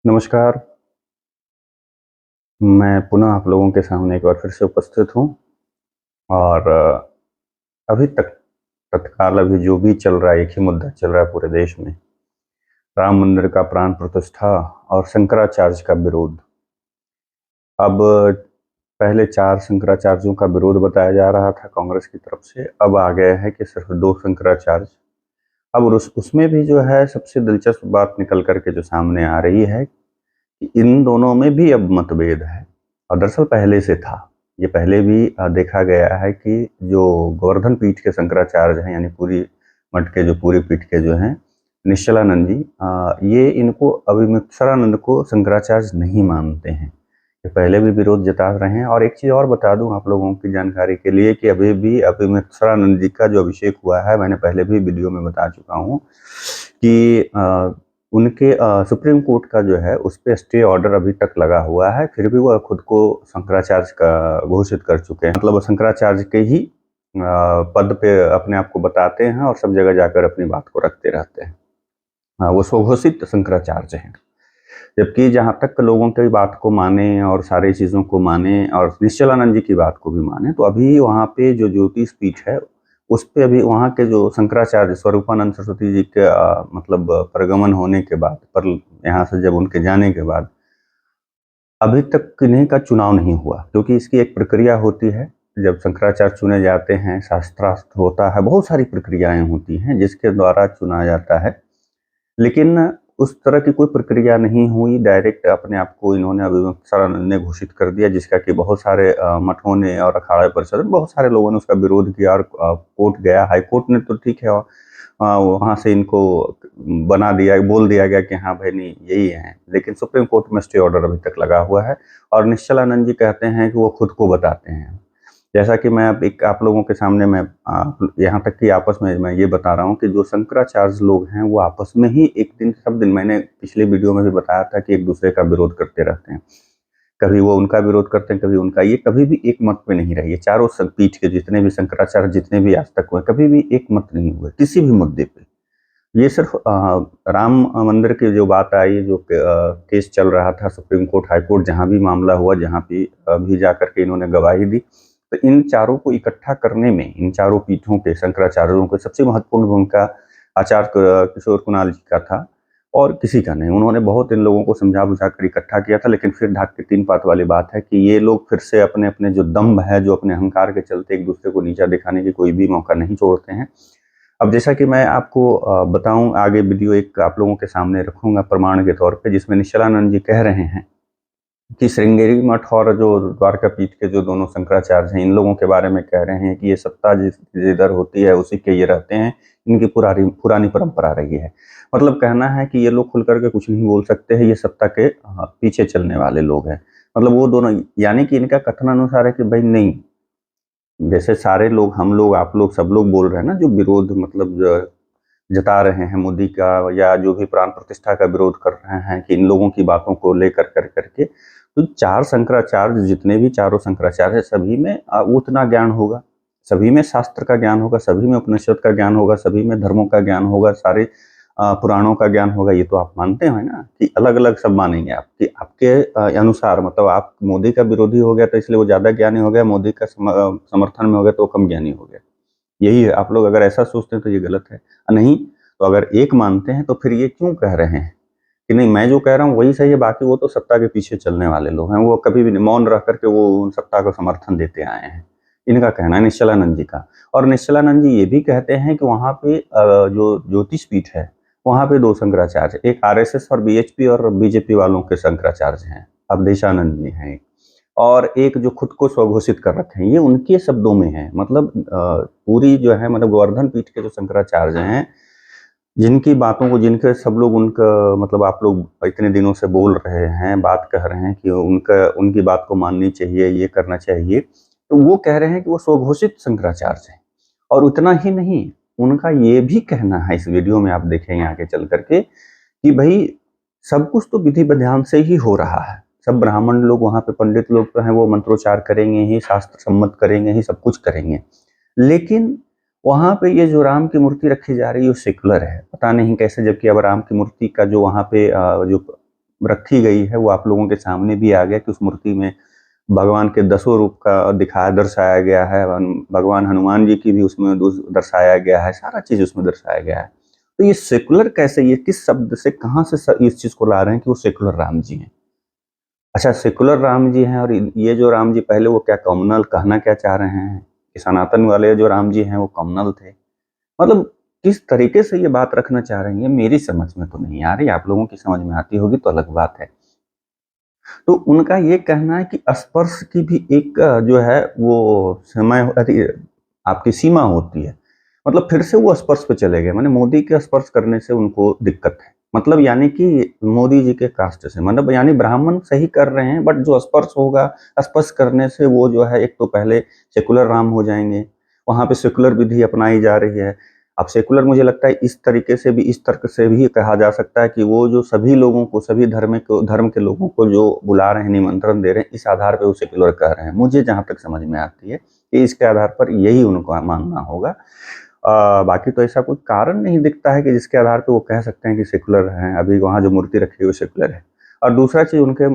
नमस्कार, मैं पुनः आप लोगों के सामने एक बार फिर से उपस्थित हूँ और अभी तक तत्काल अभी जो भी चल रहा है, एक ही मुद्दा चल रहा है पूरे देश में, राम मंदिर का प्राण प्रतिष्ठा और शंकराचार्य का विरोध। अब पहले 4 शंकराचार्यों का विरोध बताया जा रहा था कांग्रेस की तरफ से, अब आ गया है कि सिर्फ 2 शंकराचार्य। अब उसमें भी जो है सबसे दिलचस्प बात निकल कर के जो सामने आ रही है कि इन दोनों में भी अब मतभेद है और दरअसल पहले से था। ये पहले भी देखा गया है कि जो गोवर्धन पीठ के शंकराचार्य हैं, यानी पूरी मठ के जो पूरी पीठ के जो हैं निश्चलानंद जी, ये इनको अविमुक्तसरानंद को शंकराचार्य नहीं मानते हैं। ये पहले भी विरोध जता रहे हैं और एक चीज़ और बता दूं आप लोगों की जानकारी के लिए कि अभी भी अविमुक्तसरानंद जी का जो अभिषेक हुआ है, मैंने पहले भी वीडियो में बता चुका हूँ कि उनके सुप्रीम कोर्ट का जो है उस पे स्टे ऑर्डर अभी तक लगा हुआ है, फिर भी वह खुद को शंकराचार्य का घोषित कर चुके हैं। मतलब वो शंकराचार्य के ही पद पे अपने आप को बताते हैं और सब जगह जाकर अपनी बात को रखते रहते हैं। वो स्वघोषित शंकराचार्य हैं। जबकि जहाँ तक लोगों की बात को माने और सारी चीज़ों को माने और निश्चलानंद जी की बात को भी माने, तो अभी वहाँ पे जो ज्योतिष पीठ है, उस पे अभी वहाँ के जो शंकराचार्य स्वरूपानंद सरस्वती जी के मतलब परगमन होने के बाद, पर यहाँ से जब उनके जाने के बाद, अभी तक किन्हीं का चुनाव नहीं हुआ, क्योंकि इसकी एक प्रक्रिया होती है। जब शंकराचार्य चुने जाते हैं, शास्त्रार्थ होता है, बहुत सारी प्रक्रियाएं होती हैं जिसके द्वारा चुना जाता है। लेकिन उस तरह की कोई प्रक्रिया नहीं हुई, डायरेक्ट अपने आप को इन्होंने अविमुक्तसरानंद ने घोषित कर दिया, जिसका कि बहुत सारे मठों ने और अखाड़ा परिषद में बहुत सारे लोगों ने उसका विरोध किया और कोर्ट गया। हाई कोर्ट ने तो ठीक है, वहाँ से इनको बना दिया, बोल दिया गया कि हाँ भाई नहीं यही है, लेकिन सुप्रीम कोर्ट में स्टे ऑर्डर अभी तक लगा हुआ है और निश्चलानंद जी कहते हैं कि वो खुद को बताते हैं। जैसा कि मैं अब एक आप लोगों के सामने मैं यहाँ तक कि आपस में मैं ये बता रहा हूँ कि जो शंकराचार्य लोग हैं वो आपस में ही एक दिन सब दिन, मैंने पिछले वीडियो में भी बताया था कि एक दूसरे का विरोध करते रहते हैं। कभी वो उनका विरोध करते हैं, कभी उनका। ये कभी भी एक मत पे नहीं रहे। ये चारों पीठ के जितने भी शंकराचार्य जितने भी आज तक हुए, कभी भी एक मत नहीं हुए किसी भी मुद्दे पे। ये सिर्फ राम मंदिर की जो बात आई, जो केस चल रहा था सुप्रीम कोर्ट हाई कोर्ट, जहाँ भी मामला हुआ, जहाँ भी भी जाकर के इन्होंने गवाही दी, तो इन चारों को इकट्ठा करने में, इन चारों पीठों के शंकराचार्यों को सबसे महत्वपूर्ण भूमिका आचार्य किशोर कुणाल जी का था और किसी का नहीं। उन्होंने बहुत इन लोगों को समझा बुझा कर इकट्ठा किया था, लेकिन फिर ढाक के तीन पात वाली बात है कि ये लोग फिर से अपने अपने जो दम्भ है, जो अपने अहंकार के चलते एक दूसरे को नीचा दिखाने की कोई भी मौका नहीं छोड़ते हैं। अब जैसा कि मैं आपको बताऊं, आगे वीडियो एक आप लोगों के सामने रखूंगा प्रमाण के तौर पे, जिसमें निश्चलानंद जी कह रहे हैं कि श्रृंगेरी मठ और जो द्वारका पीठ के जो दोनों शंकराचार्य हैं, इन लोगों के बारे में कह रहे हैं कि ये सत्ता जिधर होती है उसी के ये रहते हैं, इनकी पुरानी पुरानी परंपरा रही है। मतलब कहना है कि ये लोग खुल करके कुछ नहीं बोल सकते हैं, ये सत्ता के पीछे चलने वाले लोग हैं। मतलब वो दोनों, यानी कि इनका कथनानुसार है कि भाई नहीं, जैसे सारे लोग, हम लोग, आप लोग, सब लोग बोल रहे हैं ना, जो विरोध मतलब जता रहे हैं मोदी का, या जो भी प्राण प्रतिष्ठा का विरोध कर रहे हैं कि इन लोगों की बातों को लेकर कर करके, तो चार शंकराचार्य, जितने भी चारों शंकराचार्य, सभी में उतना ज्ञान होगा, सभी में शास्त्र का ज्ञान होगा, सभी में उपनिषद का ज्ञान होगा, सभी में धर्मों का ज्ञान होगा, सारे पुराणों का ज्ञान होगा। ये तो आप मानते हैं ना कि अलग अलग सब मानेंगे आप कि आपके अनुसार, मतलब आप मोदी का विरोधी हो गया तो इसलिए वो ज्यादा ज्ञानी हो गया, मोदी का समर्थन में हो गया तो वो कम ज्ञानी हो गया। यही है, आप लोग अगर ऐसा सोचते हैं तो ये गलत है। नहीं, तो अगर एक मानते हैं तो फिर ये क्यों कह रहे हैं कि नहीं मैं जो कह रहा हूँ वही सही है, बाकी वो तो सत्ता के पीछे चलने वाले लोग हैं, वो कभी भी मौन रह करके वो उन सत्ता को समर्थन देते आए हैं। इनका कहना है निश्चलानंद जी का। और निश्चलानंद जी ये भी कहते हैं कि वहाँ पे जो ज्योतिष पीठ है, वहाँ पे दो शंकराचार्य, एक आरएसएस और बीएचपी और बीजेपी वालों के शंकराचार्य हैं, अवधेशानंद जी हैं, और एक जो खुद को स्वघोषित कर रखे हैं, ये उनके शब्दों में है। मतलब पूरी जो है, मतलब गोवर्धन पीठ के जो शंकराचार्य हैं, जिनकी बातों को, जिनके सब लोग उनका, मतलब आप लोग इतने दिनों से बोल रहे हैं, बात कह रहे हैं कि उनका, उनकी बात को माननी चाहिए, ये करना चाहिए, तो वो कह रहे हैं कि वो स्वघोषित शंकराचार्य हैं। और उतना ही नहीं, उनका ये भी कहना है, इस वीडियो में आप देखेंगे आगे चल करके, कि भाई सब कुछ तो विधि विधान से ही हो रहा है। सब ब्राह्मण लोग, वहाँ पे पंडित लोग तो हैं, वो मंत्रोच्चार करेंगे ही, शास्त्र सम्मत करेंगे ही, सब कुछ करेंगे। लेकिन वहाँ पे ये जो राम की मूर्ति रखी जा रही है वो सेकुलर है, पता नहीं कैसे, जबकि अब राम की मूर्ति का जो वहाँ पे जो रखी गई है वो आप लोगों के सामने भी आ गया कि उस मूर्ति में भगवान के 10 रूप का दर्शाया गया है, भगवान हनुमान जी की भी उसमें दर्शाया गया है, सारा चीज़ उसमें दर्शाया गया है। तो ये सेकुलर कैसे, ये किस शब्द से, कहाँ से इस चीज़ को ला रहे हैं कि वो सेकुलर राम जी हैं? अच्छा, सेकुलर राम जी हैं, और ये जो राम जी पहले वो क्या कम्युनल, कहना क्या चाह रहे हैं कि सनातन वाले जो राम जी हैं वो कम्युनल थे? मतलब किस तरीके से ये बात रखना चाह रहे हैं, ये मेरी समझ में तो नहीं आ रही, आप लोगों की समझ में आती होगी तो अलग बात है। तो उनका ये कहना है कि स्पर्श की भी एक जो है वो समय आपकी सीमा होती है। मतलब फिर से वो स्पर्श पे चले गए, माने मोदी के स्पर्श करने से उनको दिक्कत है। मतलब यानी कि मोदी जी के कास्ट से, मतलब यानी ब्राह्मण सही कर रहे हैं, बट जो स्पर्श होगा, स्पर्श करने से वो जो है एक तो पहले सेकुलर राम हो जाएँगे, वहाँ पे सेकुलर विधि अपनाई जा रही है। अब सेकुलर मुझे लगता है इस तरीके से भी, इस तर्क से भी कहा जा सकता है कि वो जो सभी लोगों को, सभी धर्म के लोगों को जो बुला रहे हैं, निमंत्रण दे रहे हैं, इस आधार पे वो सेकुलर कह रहे हैं। मुझे जहाँ तक समझ में आती है कि इसके आधार पर यही उनको मानना होगा। बाकी तो ऐसा कोई कारण नहीं दिखता है कि जिसके आधार पे वो कह सकते हैं कि सेकुलर हैं, अभी वहाँ जो मूर्ति रखी है वो सेकुलर है। और दूसरा चीज़ उनके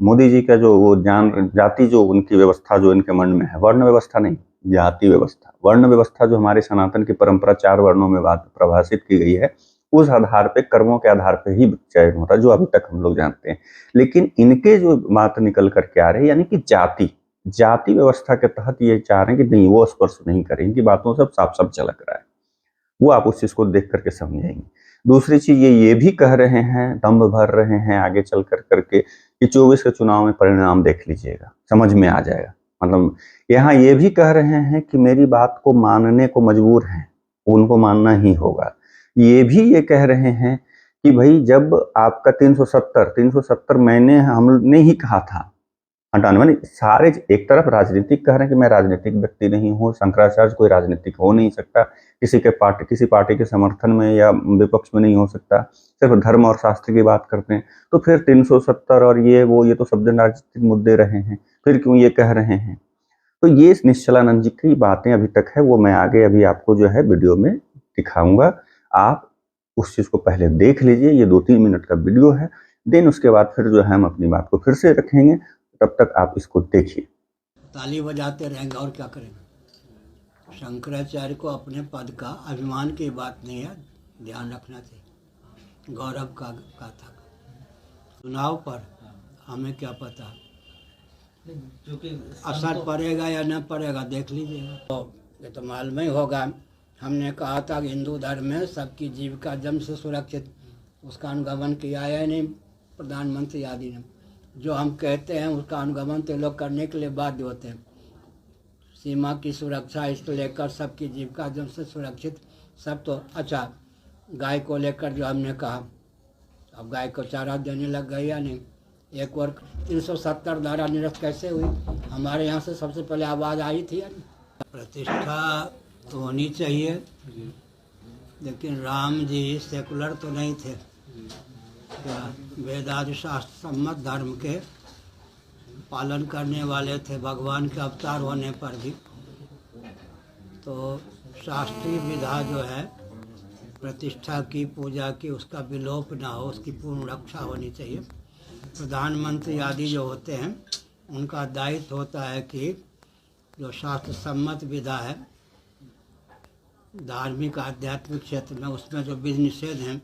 मोदी जी का जो वो जाति जो उनकी व्यवस्था जो इनके मन में है, वर्ण व्यवस्था नहीं, जाति व्यवस्था। वर्ण व्यवस्था जो हमारे सनातन की परंपरा 4 वर्णों में बात प्रभाषित की गई है, उस आधार पे, कर्मों के आधार पे ही चयन होता है, जो अभी तक हम लोग जानते हैं। लेकिन इनके जो बात निकल कर के आ रही है, यानी कि जाति व्यवस्था के तहत ये चाह रहे हैं कि नहीं, वो स्पर्श नहीं करें। इनकी बातों से साफ-साफ झलक रहा है। वो आप उस चीज़ को देख कर के समझेंगे। दूसरी चीज़ ये भी कह रहे हैं, दंभ भर रहे हैं आगे चल कर के कि 24 के चुनाव में परिणाम देख लीजिएगा, समझ में आ जाएगा। मतलब यहाँ ये भी कह रहे हैं कि मेरी बात को मानने को मजबूर हैं, उनको मानना ही होगा। ये भी ये कह रहे हैं कि भई जब आपका 370 हमने ही कहा था हटाने, माने सारे एक तरफ राजनीतिक कह रहे हैं कि मैं राजनीतिक व्यक्ति नहीं हूँ, शंकराचार्य कोई राजनीतिक हो नहीं सकता, किसी पार्टी के समर्थन में या विपक्ष में नहीं हो सकता, सिर्फ धर्म और शास्त्र की बात करते हैं। तो फिर 370 और ये तो सब दिन राजनीतिक मुद्दे रहे हैं, फिर क्यों ये कह रहे हैं? तो ये निश्चलानंद जी की बातें अभी तक है, वो मैं आगे अभी आपको जो है वीडियो में दिखाऊँगा। आप उस चीज़ को पहले देख लीजिए, ये 2-3 मिनट का वीडियो है, देन उसके बाद फिर जो है हम अपनी बात को फिर से रखेंगे, तब तक आप इसको देखिए। ताली बजाते रहेंगे और क्या करेंगे। शंकराचार्य को अपने पद का अभिमान की बात नहीं है, ध्यान रखना चाहिए। गौरव का था चुनाव पर हमें क्या पता असर पड़ेगा या न पड़ेगा, देख लीजिएगा। तो ये तो मालूम ही होगा। हमने कहा था कि हिंदू धर्म में सबकी जीविका जन्म से सुरक्षित, उसका अनुगमन किया है नहीं प्रधानमंत्री आदि ने। जो हम कहते हैं उसका अनुगमन तो लोग करने के लिए बाध्य होते हैं। सीमा की सुरक्षा इसको लेकर सबकी जीविका जन्म से सुरक्षित, सब तो अच्छा। गाय को लेकर जो हमने कहा, अब गाय को चारा देने लग गई या नहीं। एक और 370 धारा निरस्त कैसे हुई? हमारे यहाँ से सबसे पहले आवाज़ आई थी या नहीं? प्रतिष्ठा तो होनी चाहिए, लेकिन राम जी सेकुलर तो नहीं थे। क्या वेदादि शास्त्र सम्मत धर्म के पालन करने वाले थे, भगवान के अवतार होने पर भी। तो शास्त्रीय विधा जो है प्रतिष्ठा की, पूजा की, उसका विलोप ना हो, उसकी पूर्ण रक्षा होनी चाहिए। प्रधानमंत्री आदि जो होते हैं उनका दायित्व होता है कि जो शास्त्र सम्मत विधा है धार्मिक आध्यात्मिक क्षेत्र में, उसमें जो विधि निषेध हैं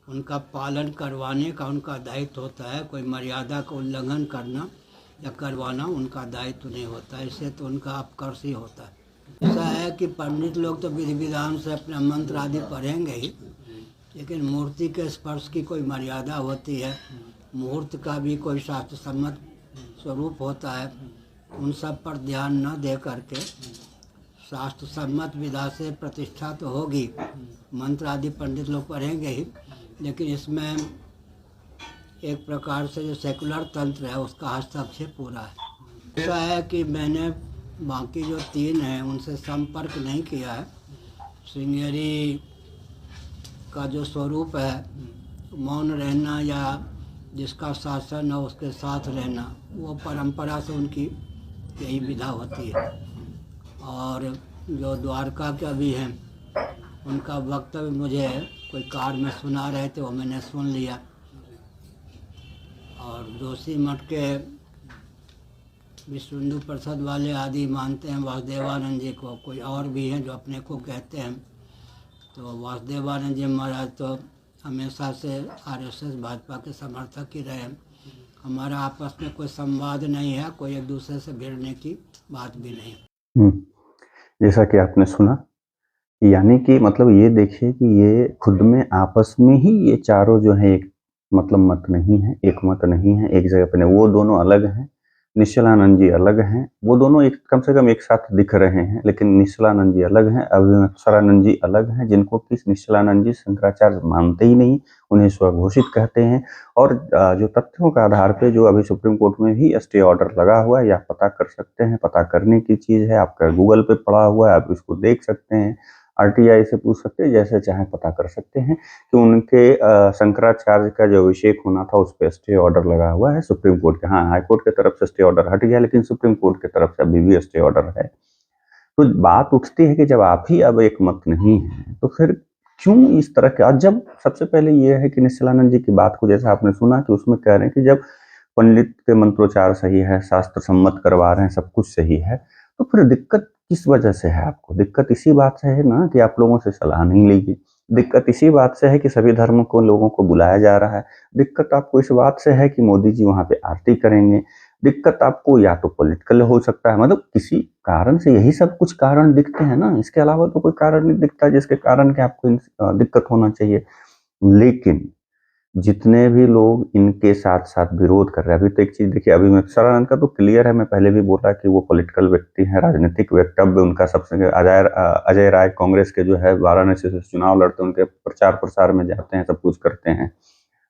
उनका पालन करवाने का उनका दायित्व होता है। कोई मर्यादा का उल्लंघन करना या करवाना उनका दायित्व नहीं होता है, इससे तो उनका अपकर्ष ही होता है। ऐसा है कि पंडित लोग तो विधि विधान से अपना मंत्र आदि पढ़ेंगे ही, लेकिन मूर्ति के स्पर्श की कोई मर्यादा होती है, मुहूर्त का भी कोई शास्त्र सम्मत स्वरूप होता है। उन सब पर ध्यान न दे करके शास्त्र सम्मत विधा से प्रतिष्ठा तो होगी, मंत्र आदि पंडित लोग पढ़ेंगे ही, लेकिन इसमें एक प्रकार से जो सेकुलर तंत्र है उसका हस्तक्षेप पूरा है। ऐसा है कि मैंने बाकी जो 3 हैं उनसे संपर्क नहीं किया है। श्रृंगेरी का जो स्वरूप है, मौन रहना या जिसका शासन है उसके साथ रहना, वो परंपरा से उनकी यही विधा होती है। और जो द्वारका के भी हैं उनका वक्तव्य मुझे कोई कार में सुना रहे थे, वो मैंने सुन लिया। और जोशी मठ के विश्व हिंदू परिषद वाले आदि मानते हैं वासुदेवानंद जी को, कोई और भी हैं जो अपने को कहते हैं। तो वासुदेवानंद जी महाराज तो हमेशा से आरएसएस भाजपा के समर्थक ही रहे। हमारा आपस में कोई संवाद नहीं है, कोई एक दूसरे से भिड़ने की बात भी नहीं। जैसा कि आपने सुना, यानी कि मतलब ये देखिए कि ये खुद में आपस में ही ये चारों जो है एक मतलब मत नहीं है, एक मत नहीं है, एक जगह पे नहीं। वो दोनों अलग हैं, निश्चलानंद जी अलग हैं। वो दोनों एक कम से कम एक साथ दिख रहे हैं, लेकिन निश्चलानंद जी अलग हैं, अभिनवसरानंद जी अलग हैं, जिनको कि निश्चलानंद जी शंकराचार्य मानते ही नहीं, उन्हें स्वघोषित कहते हैं। और जो तथ्यों का आधार पे जो अभी सुप्रीम कोर्ट में भी स्टे ऑर्डर लगा हुआ है, या पता कर सकते हैं, पता करने की चीज़ है, आपका गूगल पे पड़ा हुआ है, आप इसको देख सकते हैं, आरटीआई से पूछ सकते हैं, जैसे चाहें पता कर सकते हैं कि उनके शंकराचार्य का जो अभिषेक होना था उस पर स्टे ऑर्डर लगा हुआ है सुप्रीम कोर्ट के। हाँ, हाई कोर्ट की तरफ से स्टे ऑर्डर हट गया, लेकिन सुप्रीम कोर्ट की तरफ से अभी भी स्टे ऑर्डर है। तो बात उठती है कि जब आप ही अब एक मत नहीं है तो फिर क्यों इस तरह के। और जब सबसे पहले ये है कि निश्चलानंद जी की बात को जैसा आपने सुना कि उसमें कह रहे हैं कि जब पंडित के मंत्रोच्चार सही है, शास्त्र सम्मत करवा रहे हैं, सब कुछ सही है, तो फिर दिक्कत किस वजह से है आपको? दिक्कत इसी बात से है ना कि आप लोगों से सलाह नहीं ली गई। दिक्कत इसी बात से है कि सभी धर्म को लोगों को बुलाया जा रहा है। दिक्कत आपको इस बात से है कि मोदी जी वहां पे आरती करेंगे। दिक्कत आपको या तो पॉलिटिकल हो सकता है, मतलब किसी कारण से, यही सब कुछ कारण दिखते हैं ना, इसके अलावा तो कोई कारण नहीं दिखता जिसके कारण कि आपको दिक्कत होना चाहिए। लेकिन जितने भी लोग इनके साथ साथ विरोध कर रहे हैं, अभी तो एक चीज देखिए, अभी मैं सरानंद का तो क्लियर है, मैं पहले भी बोला कि वो पॉलिटिकल व्यक्ति हैं, राजनीतिक वक्तव्य उनका सबसे। अजय राय कांग्रेस के जो है वाराणसी से चुनाव लड़ते हैं, उनके प्रचार प्रसार में जाते हैं, सब कुछ करते हैं,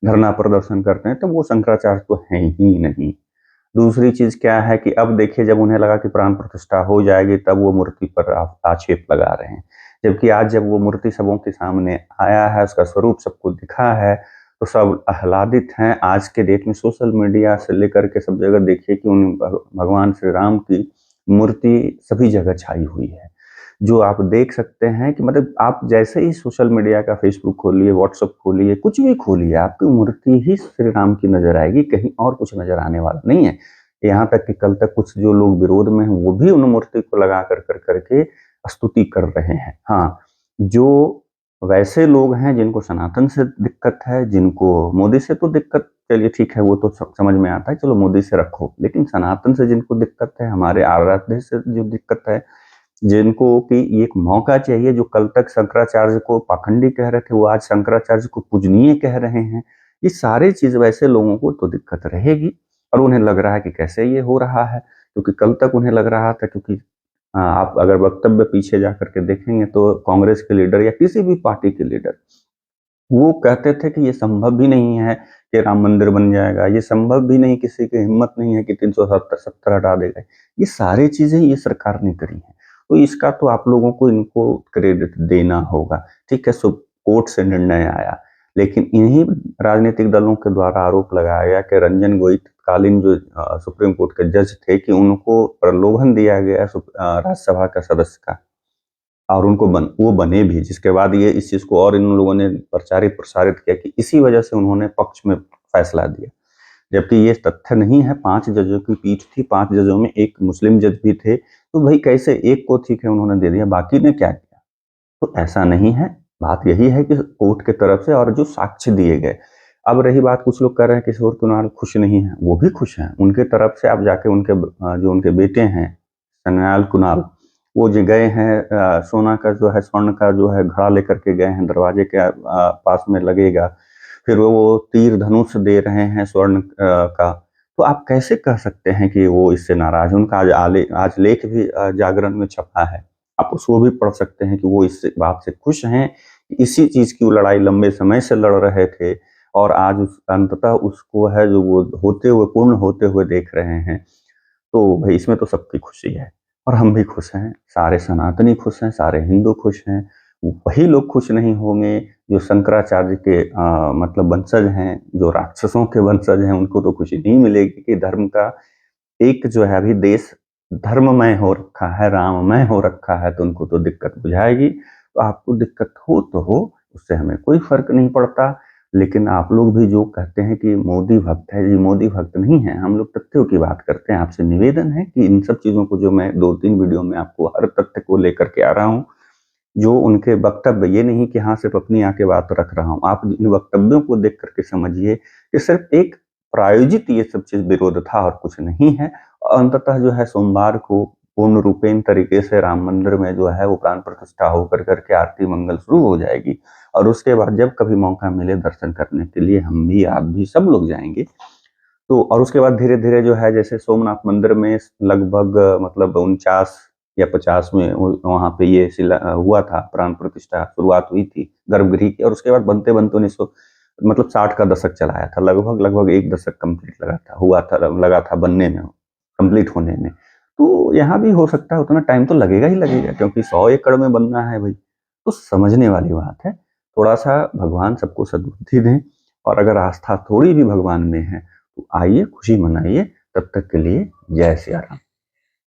धरना प्रदर्शन करते हैं, तो वो शंकराचार्य तो है ही नहीं। दूसरी चीज क्या है कि अब देखिए, जब उन्हें लगा कि प्राण प्रतिष्ठा हो जाएगी तब वो मूर्ति पर आक्षेप लगा रहे हैं, जबकि आज जब वो मूर्ति सबों के सामने आया है, उसका स्वरूप सबको दिखा है, तो सब आह्लादित हैं। आज के डेट में सोशल मीडिया से लेकर के सब जगह देखिए कि उन भगवान श्री राम की मूर्ति सभी जगह छाई हुई है, जो आप देख सकते हैं कि मतलब आप जैसे ही सोशल मीडिया का फेसबुक खोलिए, व्हाट्सएप खोलिए, कुछ भी खोलिए, आपकी मूर्ति ही श्री राम की नजर आएगी, कहीं और कुछ नजर आने वाला नहीं है। यहाँ तक कि कल तक कुछ जो लोग विरोध में हैं वो भी उन मूर्ति को लगा कर करके स्तुति कर रहे हैं। हाँ, जो वैसे लोग हैं जिनको सनातन से दिक्कत है, जिनको मोदी से तो दिक्कत, चलिए ठीक है, वो तो समझ में आता है, चलो मोदी से रखो, लेकिन सनातन से जिनको दिक्कत है, हमारे आराध्य से जो दिक्कत है, जिनको कि एक मौका चाहिए, जो कल तक शंकराचार्य को पाखंडी कह रहे थे वो आज शंकराचार्य को पूजनीय कह रहे हैं, ये सारी चीज वैसे लोगों को तो दिक्कत रहेगी। और उन्हें लग रहा है कि कैसे ये हो रहा है, क्योंकि कल तक उन्हें लग रहा था, क्योंकि आप अगर वक्तव्य पीछे जा करके देखेंगे तो कांग्रेस के लीडर या किसी भी पार्टी के लीडर वो कहते थे कि ये संभव भी नहीं है कि राम मंदिर बन जाएगा, ये संभव भी नहीं, किसी की हिम्मत नहीं है कि 370 हटा देगा। ये सारी चीजें ये सरकार ने करी हैं, तो इसका तो आप लोगों को इनको क्रेडिट देना होगा। ठीक है, कोर्ट से निर्णय आया, लेकिन इन्हीं राजनीतिक दलों के द्वारा आरोप लगाया गया कि रंजन गोगोई तत्कालीन जो सुप्रीम कोर्ट के जज थे, कि उनको प्रलोभन दिया गया राज्यसभा का सदस्य का, और उनको वो बने भी, जिसके बाद ये इस चीज को और इन लोगों ने प्रचारित प्रसारित किया कि इसी वजह से उन्होंने पक्ष में फैसला दिया, जबकि ये तथ्य नहीं है। 5 जजों की पीठ थी, 5 जजों में एक मुस्लिम जज भी थे, तो भाई कैसे एक को ठीक है उन्होंने दे दिया, बाकी ने क्या किया? तो ऐसा नहीं है। बात यही है कि कोर्ट के तरफ से और जो साक्ष्य दिए गए। अब रही बात, कुछ लोग कह रहे हैं किशोर कुणाल खुश नहीं है, वो भी खुश हैं, उनके तरफ से आप जाके उनके जो उनके बेटे हैं सन्याल कुणाल, वो जो गए हैं, सोना का जो है, स्वर्ण का जो है घड़ा लेकर के गए हैं, दरवाजे के पास में लगेगा, फिर वो तीर धनुष दे रहे हैं स्वर्ण का। तो आप कैसे कह सकते हैं कि वो इससे नाराज? उनका आज लेख भी जागरण में छपा है, आप उसको भी पढ़ सकते हैं कि वो इस बात से खुश हैं, इसी चीज की वो लड़ाई लंबे समय से लड़ रहे थे, और आज अंततः उसको है जो वो होते हुए, पूर्ण होते हुए देख रहे हैं। तो भाई इसमें तो सबकी खुशी है, और हम भी खुश हैं, सारे सनातनी खुश हैं, सारे हिंदू खुश हैं। वही लोग खुश नहीं होंगे जो शंकराचार्य के मतलब वंशज हैं, जो राक्षसों के वंशज हैं, उनको तो खुशी नहीं मिलेगी कि धर्म का एक जो है अभी देश धर्ममय हो रखा है, राममय हो रखा है, तो उनको तो दिक्कत बुझाएगी। तो आपको दिक्कत हो तो हो, उससे हमें कोई फर्क नहीं पड़ता, लेकिन आप लोग भी जो कहते हैं कि मोदी भक्त है, जी मोदी भक्त नहीं है, हम लोग तथ्यों की बात करते हैं। आपसे निवेदन है कि इन सब चीज़ों को जो मैं 2-3 वीडियो में आपको हर तथ्य को लेकर के आ रहा हूँ, जो उनके वक्तव्य, ये नहीं कि हाँ सिर्फ अपनी आके बात रख रहा हूँ, आप इन वक्तव्यों को देख करके समझिए कि सिर्फ एक प्रायोजित ये सब चीज विरोध था और कुछ नहीं है। और अंततः जो है सोमवार को पूर्ण रूपेण तरीके से राम मंदिर में जो है वो प्राण प्रतिष्ठा होकर करके आरती मंगल शुरू हो जाएगी, और उसके बाद जब कभी मौका मिले दर्शन करने के लिए हम भी, आप भी, सब लोग जाएंगे। तो और उसके बाद धीरे-धीरे जो है, जैसे सोमनाथ मंदिर में लगभग मतलब 49 या 50 में वहाँ पे ये हुआ था, प्राण प्रतिष्ठा शुरुआत हुई थी गर्भगृह की, और उसके बाद बनते-बनते 1900 मतलब 60 का दशक चलाया था, लगभग 1 दशक कंप्लीट लगा था बनने में, कंप्लीट होने में। तो यहाँ भी हो सकता है उतना टाइम तो लगेगा ही लगेगा, क्योंकि 100 एकड़ में बनना है भई, तो समझने वाली बात है। थोड़ा-सा भगवान सबको सद्बुद्धि दें, और अगर आस्था थोड़ी भी भगवान में है तो आइए, खुशी मनाइए। तब तक के लिए जय सिया राम।